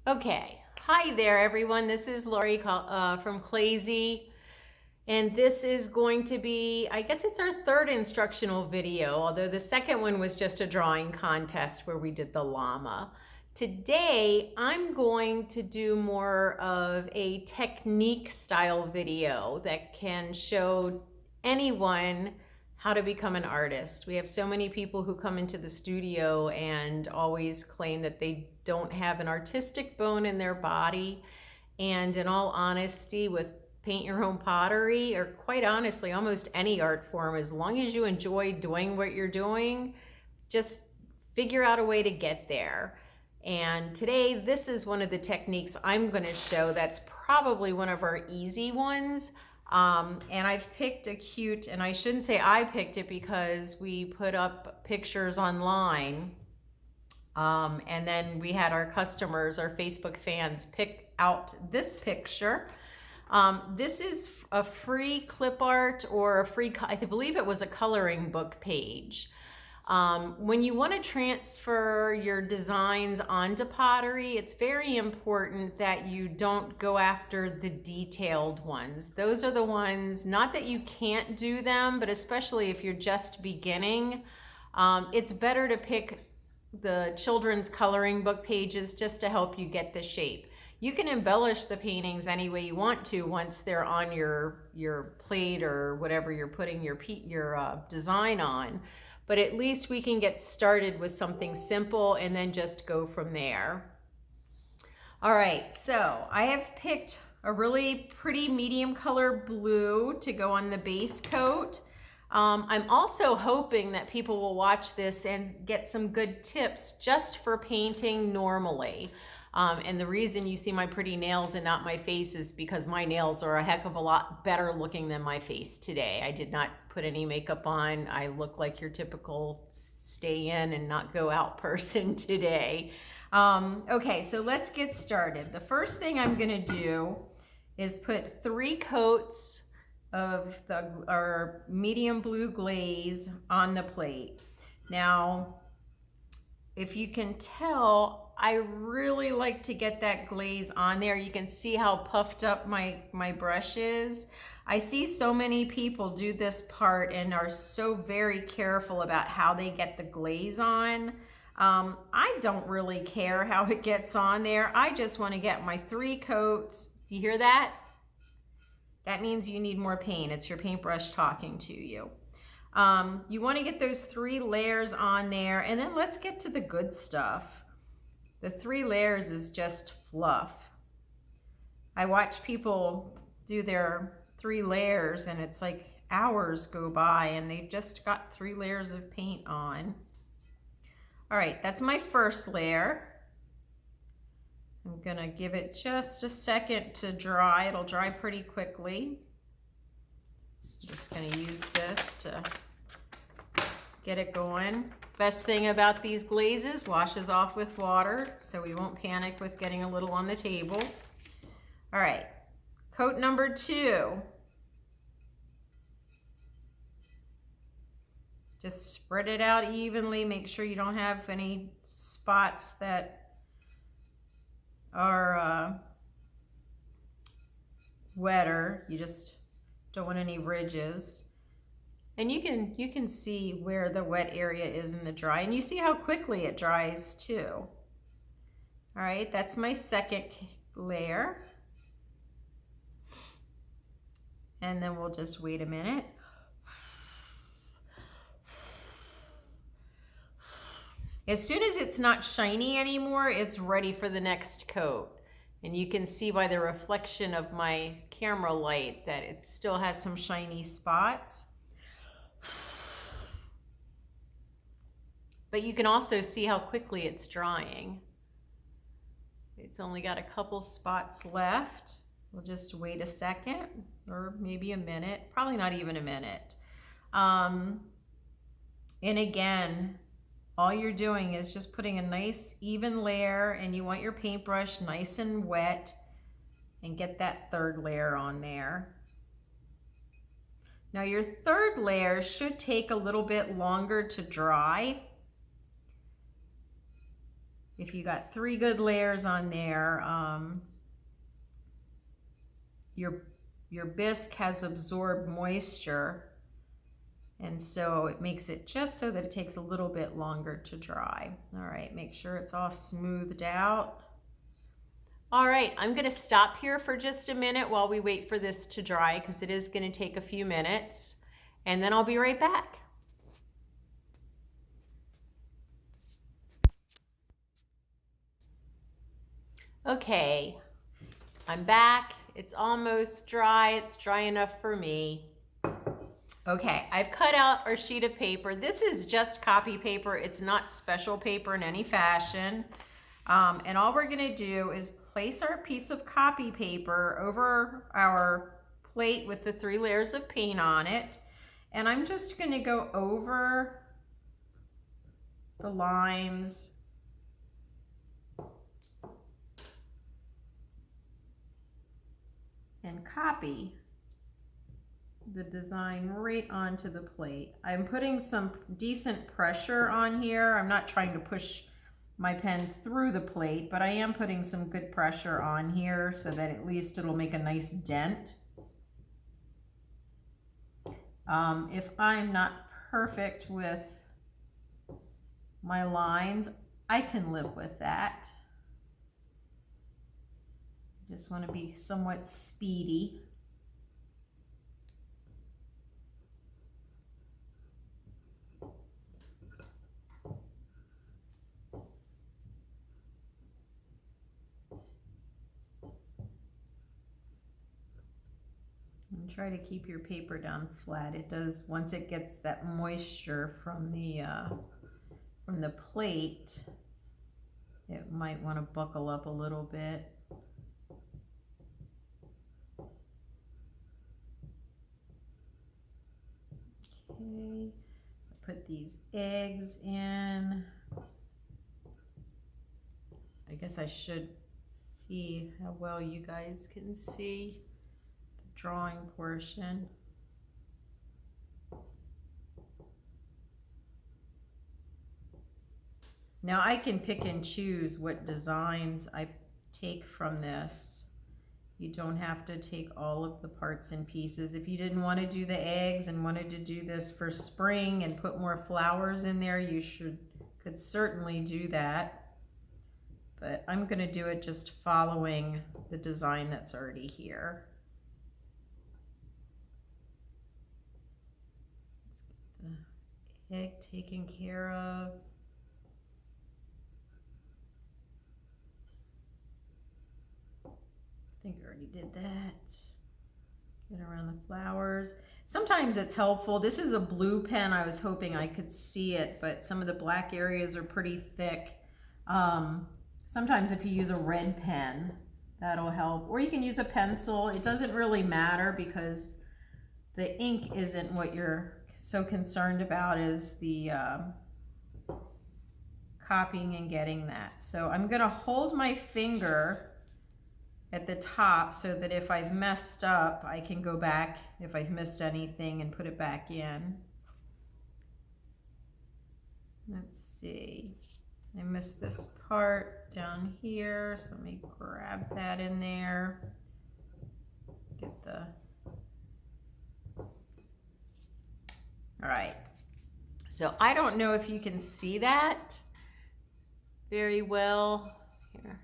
Okay, hi there everyone. This is Lori from Clazy, and this is going to be, I guess it's our third instructional video, although the second one was just a drawing contest where we did the llama. Today, I'm going to do more of a technique style video that can show anyone how to become an artist. We have so many people who come into the studio and always claim that they don't have an artistic bone in their body. And in all honesty, with paint your own pottery, or quite honestly, almost any art form, as long as you enjoy doing what you're doing, just figure out a way to get there. And today, this is one of the techniques I'm going to show that's probably one of our easy ones. And I've picked a cute, and I shouldn't say I picked it because we put up pictures online. And then we had our customers, our Facebook fans, pick out this picture. This is a free clip art or a free, I believe it was a coloring book page. When you want to transfer your designs onto pottery, it's very important that you don't go after the detailed ones. Those are the ones, not that you can't do them, but especially if you're just beginning, it's better to pick the children's coloring book pages just to help you get the shape. You can embellish the paintings any way you want to once they're on your plate or whatever you're putting your design on. But at least we can get started with something simple and then just go from there. All right, so I have picked a really pretty medium color blue to go on the base coat. I'm also hoping that people will watch this and get some good tips just for painting normally. And the reason you see my pretty nails and not my face is because my nails are a heck of a lot better looking than my face today. I did not put any makeup on. I look like your typical stay in and not go out person today. Okay, so let's get started. The first thing I'm gonna do is put 3 coats of our medium blue glaze on the plate. Now, if you can tell, I really like to get that glaze on there. You can see how puffed up my brush is. I see so many people do this part and are so very careful about how they get the glaze on. I don't really care how it gets on there. I just want to get my 3 coats. You hear that? That means you need more paint. It's your paintbrush talking to you. You want to get those 3 layers on there, and then let's get to the good stuff. The 3 layers is just fluff. I watch people do their 3 layers and it's like hours go by and they just got 3 layers of paint on. All right, that's my first layer. I'm gonna give it just a second to dry. It'll dry pretty quickly. I'm just gonna use this to get it going. Best thing about these glazes, washes off with water, so we won't panic with getting a little on the table. All right, coat number 2. Just spread it out evenly. Make sure you don't have any spots that are wetter. You just don't want any ridges. And you can see where the wet area is in the dry, and you see how quickly it dries too. All right, that's my second layer. And then we'll just wait a minute. As soon as it's not shiny anymore, it's ready for the next coat. And you can see by the reflection of my camera light that it still has some shiny spots. But you can also see how quickly it's drying. It's only got a couple spots left. We'll just wait a second or maybe a minute, probably not even a minute. And again, all you're doing is just putting a nice even layer, and you want your paintbrush nice and wet, and get that 3rd layer on there. Now your 3rd layer should take a little bit longer to dry. if you got 3 good layers on there, your bisque has absorbed moisture, and so it makes it just so that it takes a little bit longer to dry. All right, make sure it's all smoothed out. All right, I'm gonna stop here for just a minute while we wait for this to dry, because it is gonna take a few minutes, and then I'll be right back. Okay, I'm back. It's almost dry. It's dry enough for me. Okay, I've cut out our sheet of paper. This is just copy paper. It's not special paper in any fashion. And all we're gonna do is place our piece of copy paper over our plate with the 3 layers of paint on it. And I'm just gonna go over the lines and copy the design right onto the plate. I'm putting some decent pressure on here. I'm not trying to push my pen through the plate, but I am putting some good pressure on here so that at least it'll make a nice dent. If I'm not perfect with my lines, I can live with that. Just want to be somewhat speedy. And try to keep your paper down flat. It does, once it gets that moisture from the plate, it might want to buckle up a little bit. Okay, put these eggs in. I guess I should see how well you guys can see the drawing portion. Now I can pick and choose what designs I take from this. You don't have to take all of the parts and pieces. If you didn't want to do the eggs and wanted to do this for spring and put more flowers in there, you could certainly do that. But I'm going to do it just following the design that's already here. Let's get the egg taken care of. I think I already did that. Get around the flowers. Sometimes it's helpful. This is a blue pen. I was hoping I could see it, but some of the black areas are pretty thick. Sometimes if you use a red pen, that'll help. Or you can use a pencil. It doesn't really matter because the ink isn't what you're so concerned about, is the copying and getting that. So I'm gonna hold my finger at the top so that if I've messed up, I can go back if I've missed anything and put it back in. Let's see, I missed this part down here, so let me grab that in there. Get the, all right. So I don't know if you can see that very well here.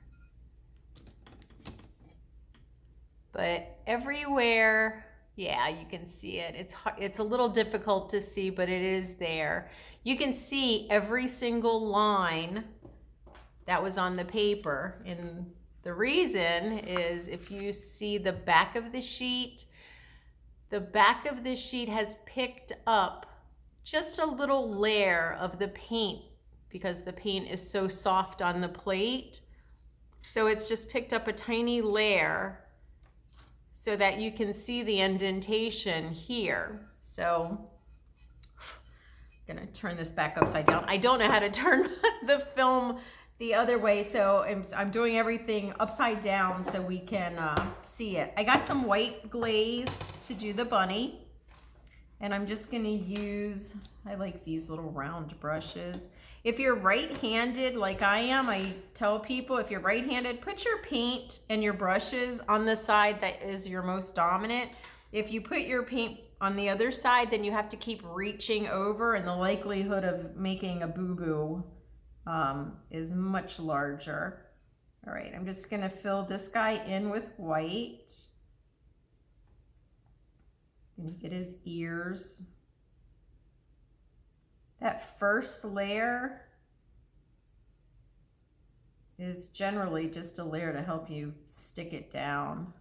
But everywhere, yeah, you can see it. It's a little difficult to see, but it is there. You can see every single line that was on the paper. And the reason is, if you see the back of the sheet has picked up just a little layer of the paint because the paint is so soft on the plate. So it's just picked up a tiny layer so that you can see the indentation here. So I'm gonna turn this back upside down. I don't know how to turn the film the other way, so I'm doing everything upside down so we can see it. I got some white glaze to do the bunny. And I'm just going to use, I like these little round brushes. If you're right-handed like I am, I tell people if you're right-handed, put your paint and your brushes on the side that is your most dominant. If you put your paint on the other side, then you have to keep reaching over, and the likelihood of making a boo-boo is much larger. All right, I'm just going to fill this guy in with white. Gonna get his ears. That first layer is generally just a layer to help you stick it down.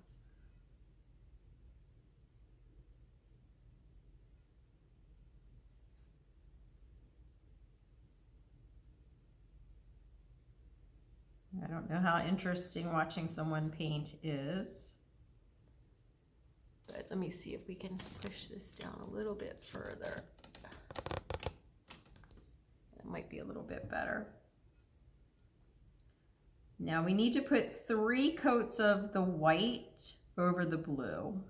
I don't know how interesting watching someone paint is, but let me see if we can push this down a little bit further. That might be a little bit better. Now we need to put 3 coats of the white over the blue.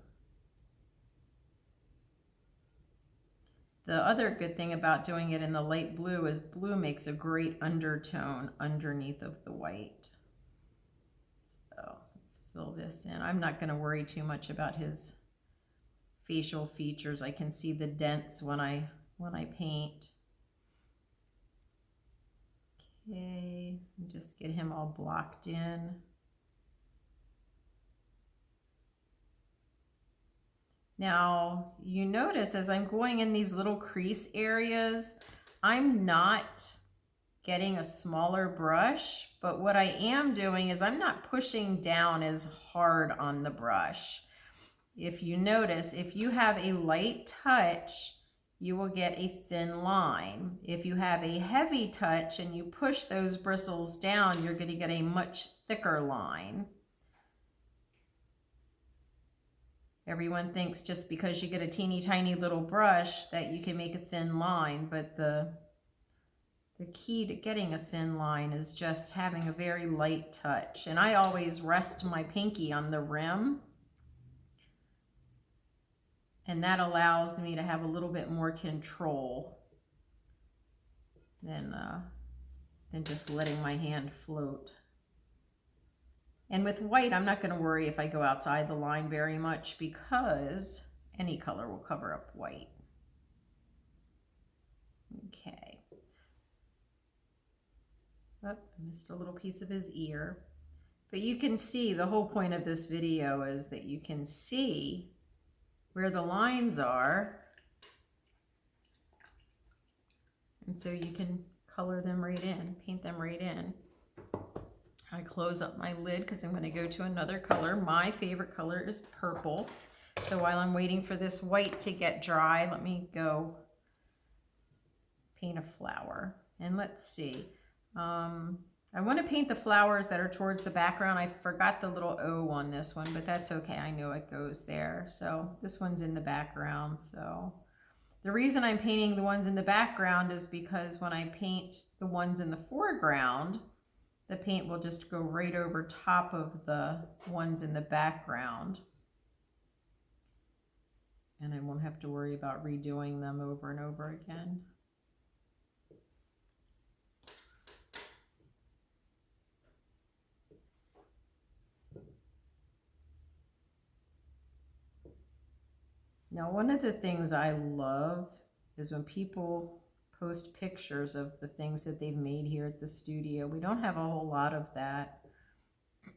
The other good thing about doing it in the light blue is blue makes a great undertone underneath of the white. So let's fill this in. I'm not going to worry too much about his facial features. I can see the dents when I paint. Okay, and just get him all blocked in. Now, you notice as I'm going in these little crease areas, I'm not getting a smaller brush, but what I am doing is I'm not pushing down as hard on the brush. If you notice, if you have a light touch, you will get a thin line. If you have a heavy touch and you push those bristles down, you're going to get a much thicker line. Everyone thinks just because you get a teeny tiny little brush that you can make a thin line, but the key to getting a thin line is just having a very light touch. And I always rest my pinky on the rim, and that allows me to have a little bit more control than just letting my hand float. And with white, I'm not going to worry if I go outside the line very much because any color will cover up white. Okay. Oh, I missed a little piece of his ear. But you can see the whole point of this video is that you can see where the lines are. And so you can color them right in, paint them right in. I close up my lid because I'm going to go to another color. My favorite color is purple. So while I'm waiting for this white to get dry, let me go paint a flower. And let's see. I want to paint the flowers that are towards the background. I forgot the little O on this one, but that's okay. I know it goes there. So this one's in the background. So the reason I'm painting the ones in the background is because when I paint the ones in the foreground, the paint will just go right over top of the ones in the background. And I won't have to worry about redoing them over and over again. Now, one of the things I love is when people post pictures of the things that they've made here at the studio. We don't have a whole lot of that.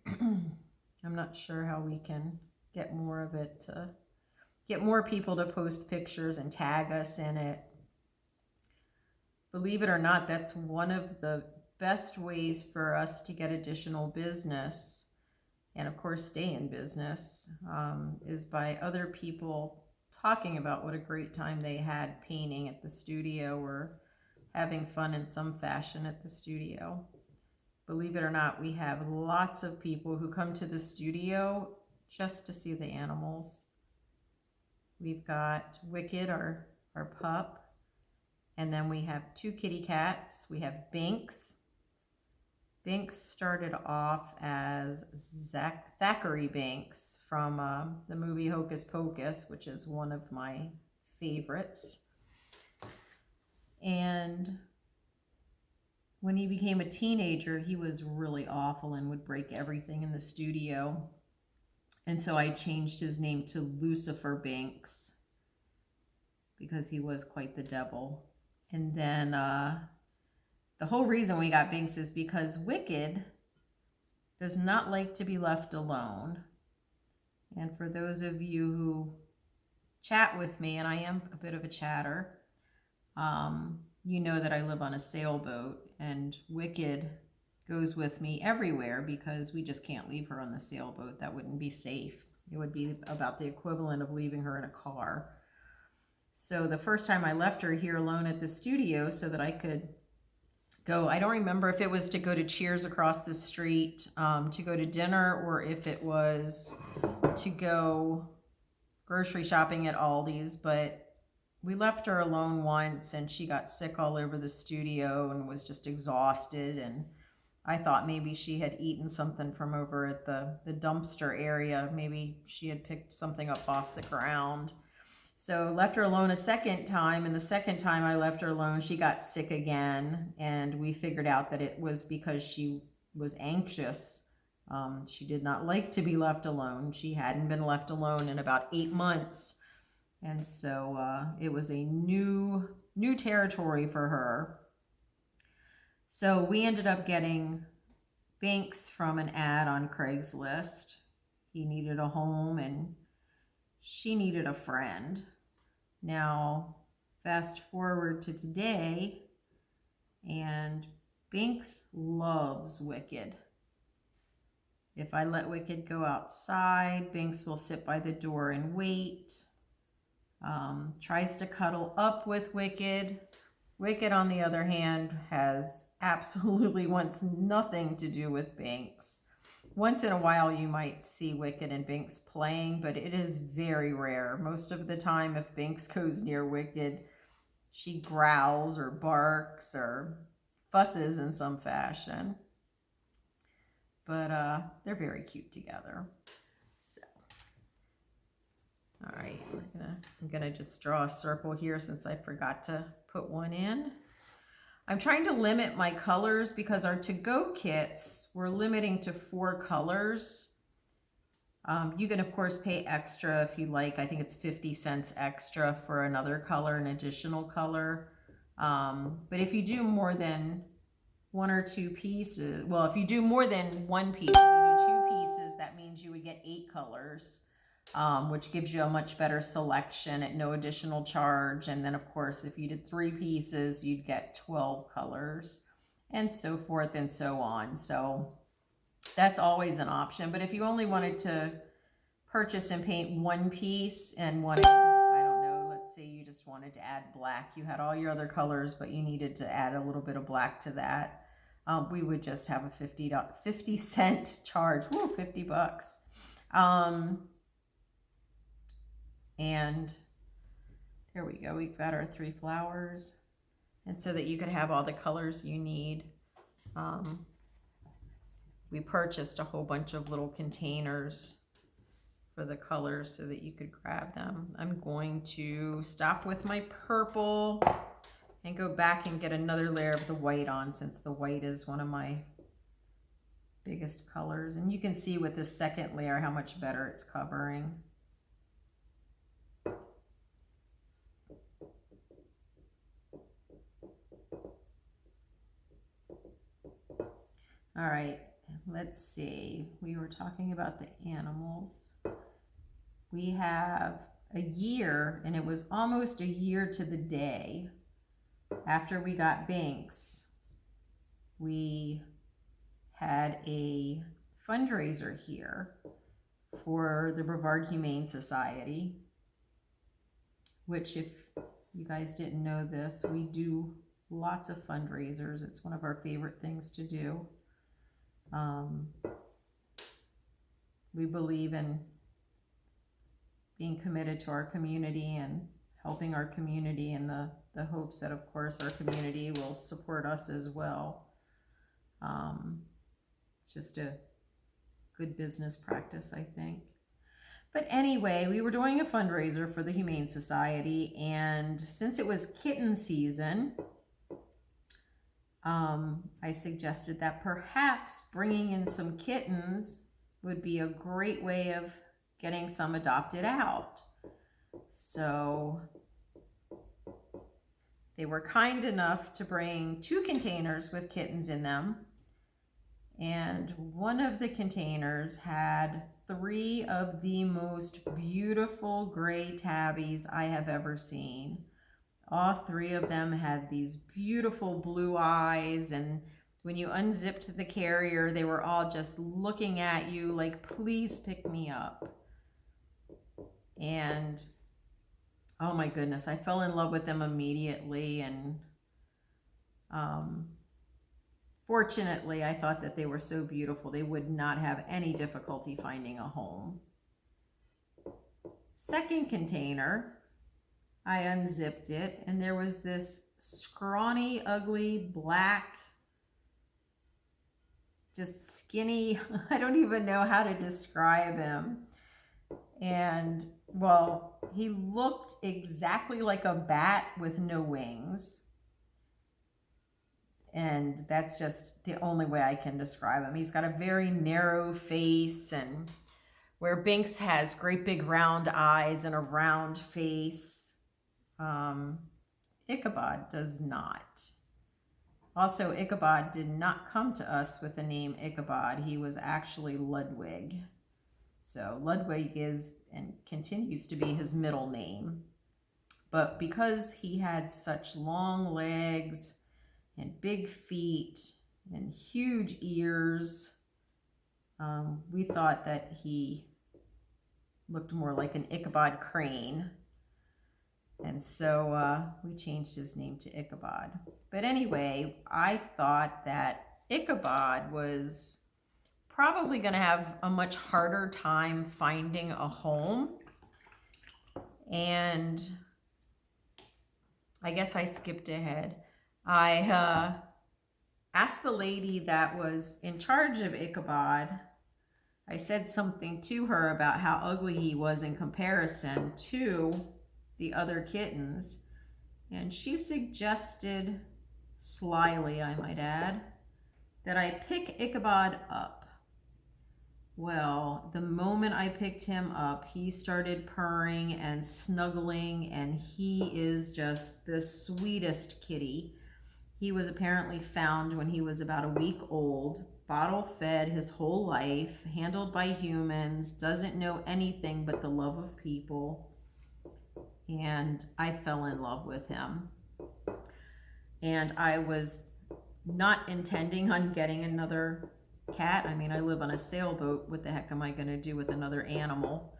I'm not sure how we can get more of it, to get more people to post pictures and tag us in it. Believe it or not, that's one of the best ways for us to get additional business, and of course stay in business, is by other people talking about what a great time they had painting at the studio or having fun in some fashion at the studio. Believe it or not, we have lots of people who come to the studio just to see the animals. We've got Wicked, our pup, and then we have 2 kitty cats. We have Binks. Binks started off as Thackeray Binks from the movie Hocus Pocus, which is one of my favorites. And when he became a teenager, he was really awful and would break everything in the studio. And so I changed his name to Lucifer Binks because he was quite the devil. And then the whole reason we got Binks is because Wicked does not like to be left alone. And for those of you who chat with me, and I am a bit of a chatter, you know that I live on a sailboat, and Wicked goes with me everywhere because we just can't leave her on the sailboat. That wouldn't be safe. It would be about the equivalent of leaving her in a car. So the first time I left her here alone at the studio so that I could go, I don't remember if it was to go to Cheers across the street, to go to dinner, or if it was to go grocery shopping at Aldi's, but we left her alone once and she got sick all over the studio and was just exhausted, and I thought maybe she had eaten something from over at the dumpster area. Maybe she had picked something up off the ground. So left her alone a second time, and the second time I left her alone, she got sick again, and we figured out that it was because she was anxious. She did not like to be left alone. She hadn't been left alone in about 8 months. And so it was a new territory for her. So we ended up getting Binks from an ad on Craigslist. He needed a home and she needed a friend. Now, fast forward to today, and Binks loves Wicked. If I let Wicked go outside, Binks will sit by the door and wait. Tries to cuddle up with Wicked. Wicked, on the other hand, absolutely wants nothing to do with Binks. Once in a while you might see Wicked and Binks playing, but it is very rare. Most of the time, if Binks goes near Wicked, she growls or barks or fusses in some fashion. But they're very cute together. So, all right, I'm gonna just draw a circle here since I forgot to put one in. I'm trying to limit my colors because our to-go kits, we're limiting to 4 colors. You can, of course, pay extra if you like. I think it's 50 cents extra for another color, an additional color. But if you do more than 1 or 2 pieces, well, if you do more than 1 piece, if you do 2 pieces, that means you would get 8 colors. Which gives you a much better selection at no additional charge. And then, of course, if you did 3 pieces, you'd get 12 colors, and so forth and so on. So that's always an option. But if you only wanted to purchase and paint 1 piece and wanted, I don't know, let's say you just wanted to add black. You had all your other colors, but you needed to add a little bit of black to that. We would just have a 50 cent charge. Woo, 50 bucks. And there we go. We've got our 3 flowers. And so that you could have all the colors you need, we purchased a whole bunch of little containers for the colors so that you could grab them. I'm going to stop with my purple and go back and get another layer of the white on, since the white is one of my biggest colors. And you can see with this second layer how much better it's covering. All right, let's see. We were talking about the animals. We have a year, and it was almost a year to the day after we got Binks. We had a fundraiser here for the Brevard Humane Society, which, if you guys didn't know this, we do lots of fundraisers. It's one of our favorite things to do. We believe in being committed to our community and helping our community, in the hopes that, of course, our community will support us as well. It's just a good business practice, I think. But anyway, we were doing a fundraiser for the Humane Society, and since it was kitten season, I suggested that perhaps bringing in some kittens would be a great way of getting some adopted out. So they were kind enough to bring 2 containers with kittens in them. And one of the containers had 3 of the most beautiful gray tabbies I have ever seen. All 3 of them had these beautiful blue eyes, and when you unzipped the carrier, they were all just looking at you like, please pick me up. And oh my goodness, I fell in love with them immediately, and fortunately, I thought that they were so beautiful, they would not have any difficulty finding a home. Second container, I unzipped it, and there was this scrawny, ugly, black, just skinny, I don't even know how to describe him. And well, he looked exactly like a bat with no wings. And that's just the only way I can describe him. He's got a very narrow face, and where Binks has great big round eyes and a round face, Ichabod does not. Also, Ichabod did not come to us with the name Ichabod. He was actually Ludwig. So Ludwig is and continues to be his middle name. But because he had such long legs and big feet and huge ears, we thought that he looked more like an Ichabod crane. And so we changed his name to Ichabod. But anyway, I thought that Ichabod was probably going to have a much harder time finding a home. And I guess I skipped ahead. I asked the lady that was in charge of Ichabod, I said something to her about how ugly he was in comparison to the other kittens, and she suggested, slyly I might add, that I pick Ichabod up. Well, the moment I picked him up, he started purring and snuggling, and he is just the sweetest kitty. He was apparently found when he was about a week old, bottle fed his whole life, handled by humans, doesn't know anything but the love of people. And I fell in love with him. And I was not intending on getting another cat. I mean, I live on a sailboat. What the heck am I going to do with another animal?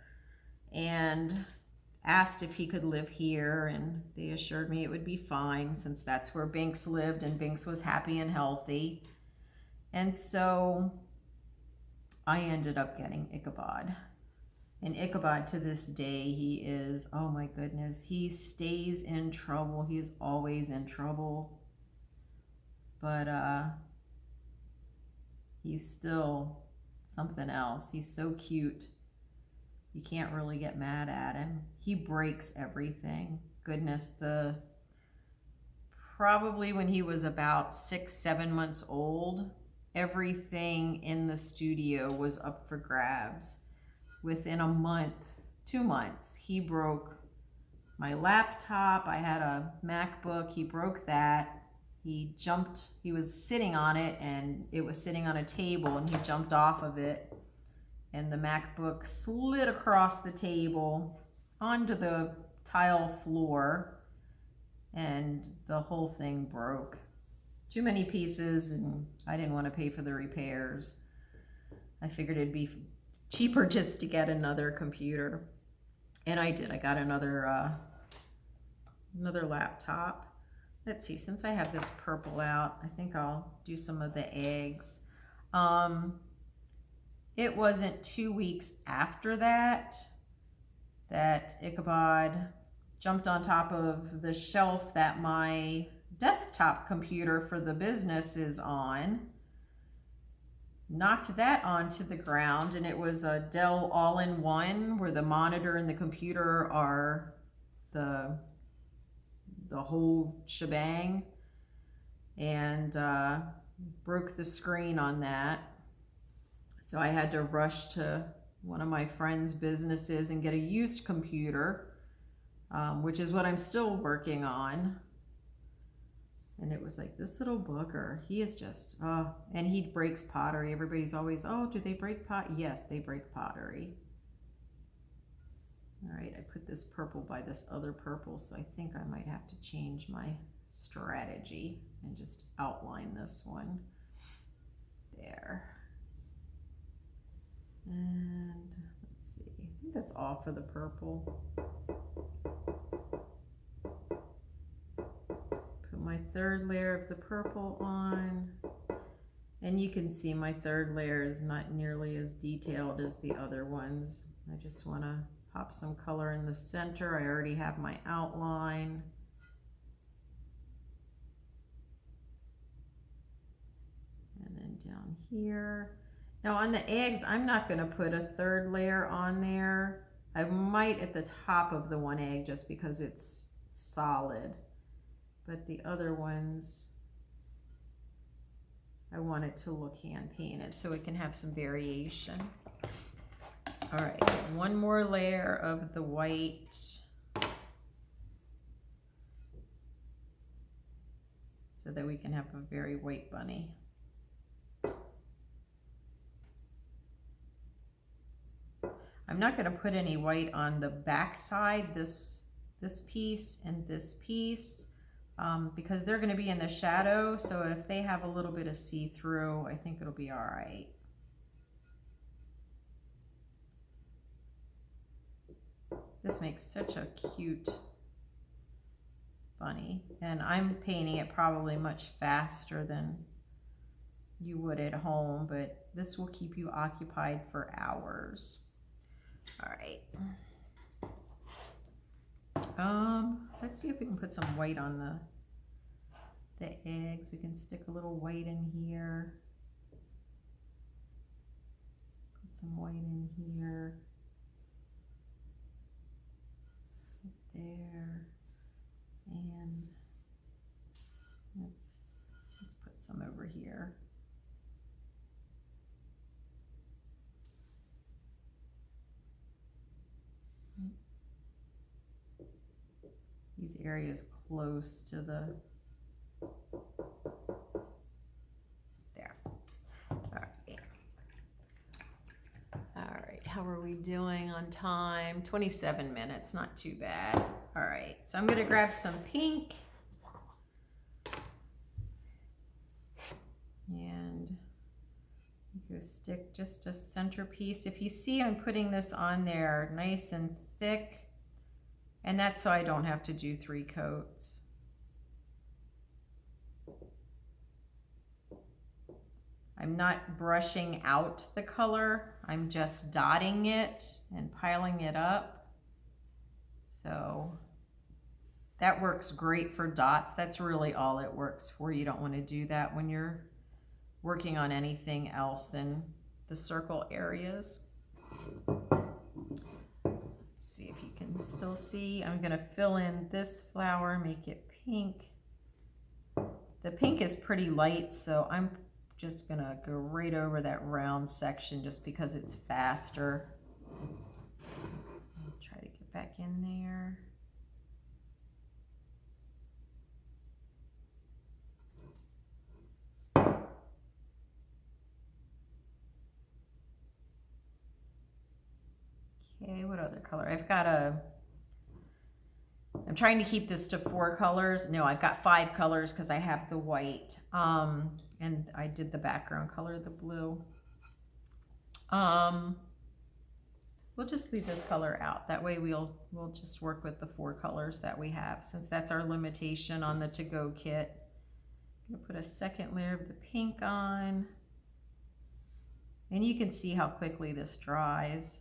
And asked if he could live here, and they assured me it would be fine since that's where Binks lived, and Binks was happy and healthy. And so I ended up getting Ichabod. And Ichabod, to this day, he is, oh my goodness, he stays in trouble. He's always in trouble. But he's still something else. He's so cute. You can't really get mad at him. He breaks everything. Goodness, probably when he was about 6-7 months old, everything in the studio was up for grabs. Within a month, 2 months, he broke my laptop. I had a MacBook. He broke that. He was sitting on it, and it was sitting on a table, and he jumped off of it, and the MacBook slid across the table onto the tile floor, and the whole thing broke. Too many pieces, and I didn't want to pay for the repairs. I figured it'd be cheaper just to get another computer, and I did. I got another laptop. Let's see, since I have this purple out, I think I'll do some of the eggs. It wasn't 2 weeks after that Ichabod jumped on top of the shelf that my desktop computer for the business is on. knocked that onto the ground, and it was a Dell all-in-one where the monitor and the computer are the whole shebang, and broke the screen on that. So I had to rush to one of my friend's businesses and get a used computer, which is what I'm still working on. And it was like this little booger. He is just, and he breaks pottery. Everybody's always, oh, do they break pot? Yes, they break pottery. All right, I put this purple by this other purple, so I think I might have to change my strategy and just outline this one. There. And let's see, I think that's all for the purple. Put my third layer of the purple on, and you can see my third layer is not nearly as detailed as the other ones. I just want to pop some color in the center. I already have my outline. And then down here. Now on the eggs, I'm not going to put a third layer on there. I might at the top of the one egg just because it's solid. But the other ones, I want it to look hand painted so it can have some variation. All right, one more layer of the white. So that we can have a very white bunny. I'm not going to put any white on the back side, this piece and this piece, because they're going to be in the shadow. So if they have a little bit of see-through, I think it'll be all right. This makes such a cute bunny, and I'm painting it probably much faster than you would at home, but this will keep you occupied for hours. All right. Let's see if we can put some white on the eggs. We can stick a little white in here. Put some white in here. Right there. And let's put some over here. These areas close to the, there. All right. All right, how are we doing on time? 27 minutes, not too bad. All right, so I'm gonna grab some pink. And go stick just a centerpiece. If you see, I'm putting this on there nice and thick. And that's so I don't have to do 3 coats. I'm not brushing out the color. I'm just dotting it and piling it up. So that works great for dots. That's really all it works for. You don't want to do that when you're working on anything else than the circle areas. See if you can still see. I'm going to fill in this flower, make it pink. The pink is pretty light, so I'm just going to go right over that round section just because it's faster. Try to get back in there. Okay, what other color? I'm trying to keep this to 4 colors. No, I've got 5 colors because I have the white. And I did the background color, the blue. We'll just leave this color out. That way we'll just work with the 4 colors that we have, since that's our limitation on the to-go kit. I'm gonna put a second layer of the pink on. And you can see how quickly this dries.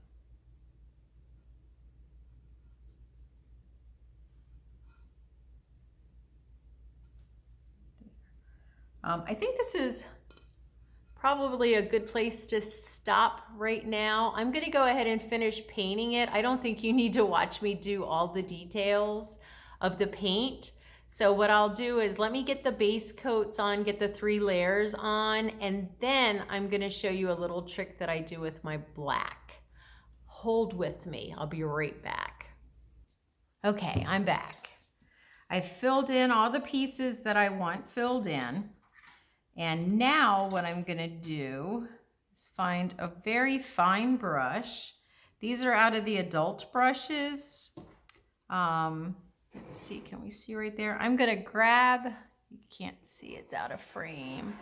I think this is probably a good place to stop right now. I'm gonna go ahead and finish painting it. I don't think you need to watch me do all the details of the paint. So what I'll do is let me get the base coats on, get the 3 layers on, and then I'm gonna show you a little trick that I do with my black. Hold with me, I'll be right back. Okay, I'm back. I've filled in all the pieces that I want filled in. And now what I'm gonna do is find a very fine brush. These are out of the adult brushes. Let's see, can we see right there? I'm gonna grab, you can't see, it's out of frame.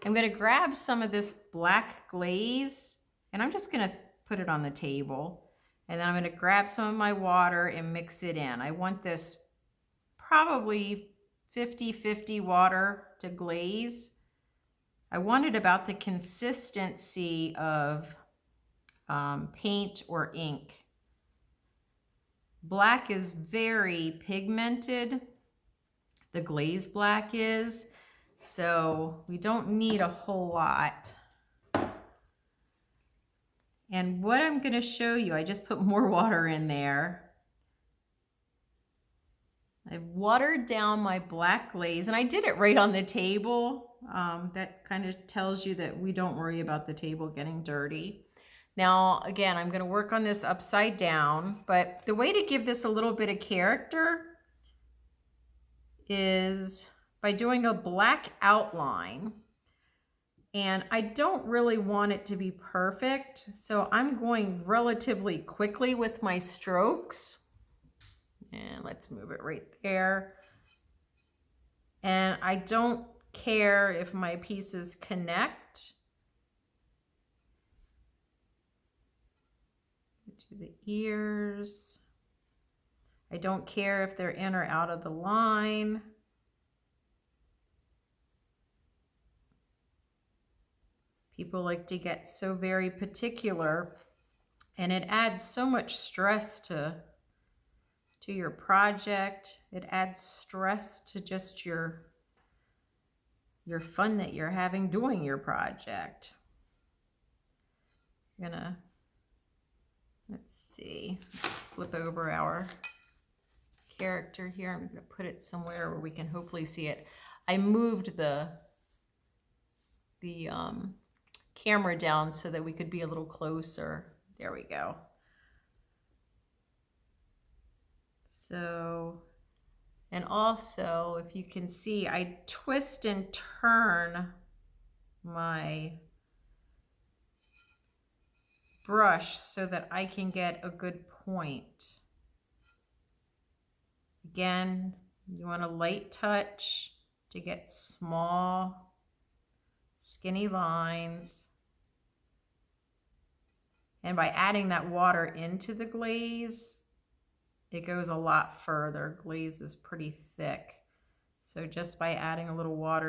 I'm gonna grab some of this black glaze and I'm just gonna put it on the table. And then I'm gonna grab some of my water and mix it in. I want this probably 50-50 water to glaze. I wanted about the consistency of paint or ink. Black is very pigmented. The glaze black is, so we don't need a whole lot. And what I'm going to show you, I just put more water in there. I've watered down my black glaze, and I did it right on the table. That kind of tells you that we don't worry about the table getting dirty. Now, again, I'm going to work on this upside down, but the way to give this a little bit of character is by doing a black outline. And I don't really want it to be perfect, so I'm going relatively quickly with my strokes. And let's move it right there. And I don't care if my pieces connect. To the ears. I don't care if they're in or out of the line. People like to get so very particular, and it adds so much stress to your project. It adds stress to just your fun that you're having doing your project. I'm gonna, let's see, flip over our character here. I'm gonna put it somewhere where we can hopefully see it. I moved the camera down so that we could be a little closer. There we go. So, and also, if you can see, I twist and turn my brush so that I can get a good point. Again, you want a light touch to get small, skinny lines. And by adding that water into the glaze, it goes a lot further. Glaze is pretty thick. So just by adding a little water